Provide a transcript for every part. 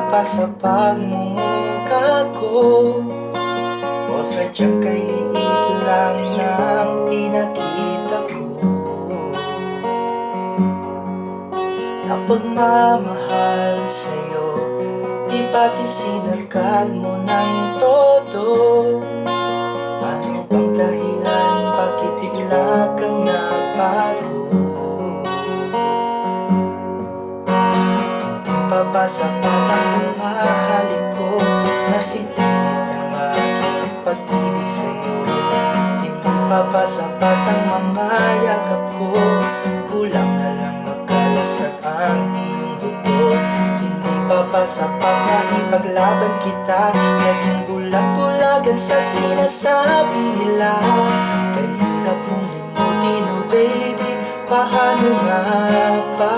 pa sa pagmumukha ko, o sadyang kay liit lang ng pinakita ko. Na pagmamahal sa'yo, di ba't isinagad mo ng todo? Ano bang dahilan, bakit bigla kang nagbago? Hindi pa ba sapat ang mga halik ko, kasing init ng aking pag-ibig sa'yo? Hindi pa ba sapat ang mga yakap ko, kulang na lang magkalasag ang iyong buto? Hindi pa ba sapat na ipaglaban kita, naging bulag-bulagan sa sinasabi nila? Kahirap mong limutin, oh baby, paano nga ba?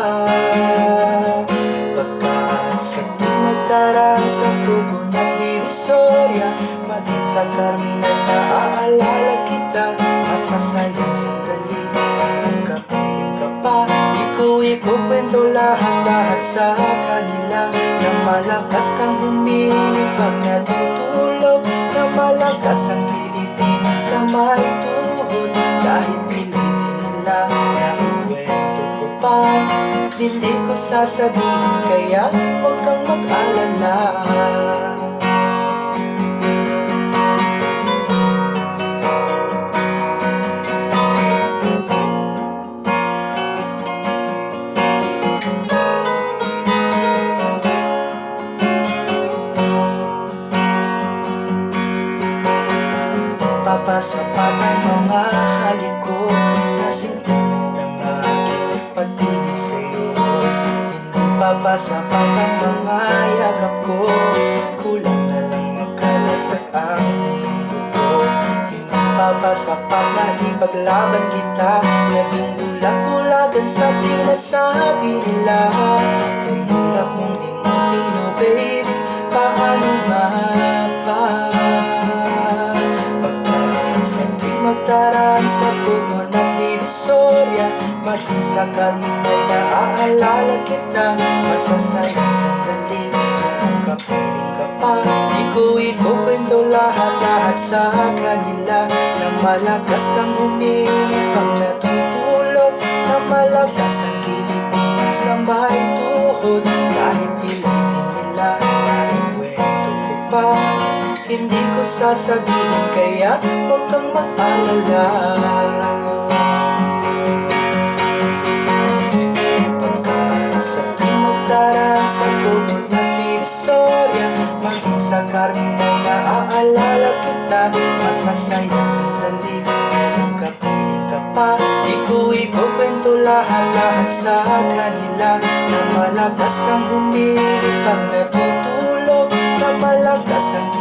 Pagkat sa tuwing magdaraan sa pugon at Divisoria, maging sa Carmen ay naaalala kita. Masasayang sandali kung kapiling ka pa, di ko ikukwento lahat-lahat sa kanila. Na malakas kang humiling pag natutulog, na malakas ang kiliti mo sa may tuhod. Kahit pilitin nila na ikwento ko pa, hindi ko sasabihin, kaya huwag kang mag-alala. Papasapat ang mga halik ko, kasing init ng aking pag-ibig sa'yo. Hindi papasapat ang mga yakap ko, kulang na lang magkalasag ang iyong buto. Hindi papasapat na ipaglaban kita, naging bulag-bulagan sa sinasabi nila. Kahirap mong limutin, oh baby, paano nga ba? Sa tuwing magdaraan sa pugon at Divisoria, maging sa Carmen ay naaalala kita. Masasayang sandali kung kapiling ka pa, di ko ikukwento lahat-lahat sa kanila. Na malakas kang humiling pag natutulog, na malakas ang kiliti mo sa may tuhod. Kahit pilitin nila na ikwento ko pa, hindi ko sasabihin, kaya huwag kang mag-alala. Pagkat sa tuwing magdaraan sa pugon at Divisoria, maging sa Carmen ay naaalala kita. Masasayang sandali kung kapiling ka pa, di ko ikukwento lahat-lahat sa kanila. Na malakas kang humiling pag natutulog, na malakas ang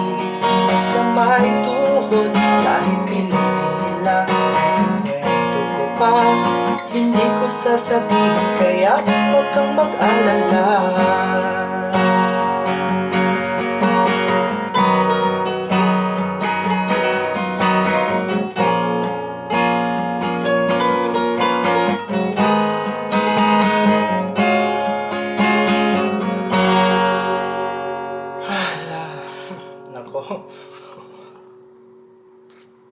sa may tuhod. Kahit pilitin nila na ikwento ko pa, hindi ko sasabihin, kaya huwag kang mag-alala. Hala, nako.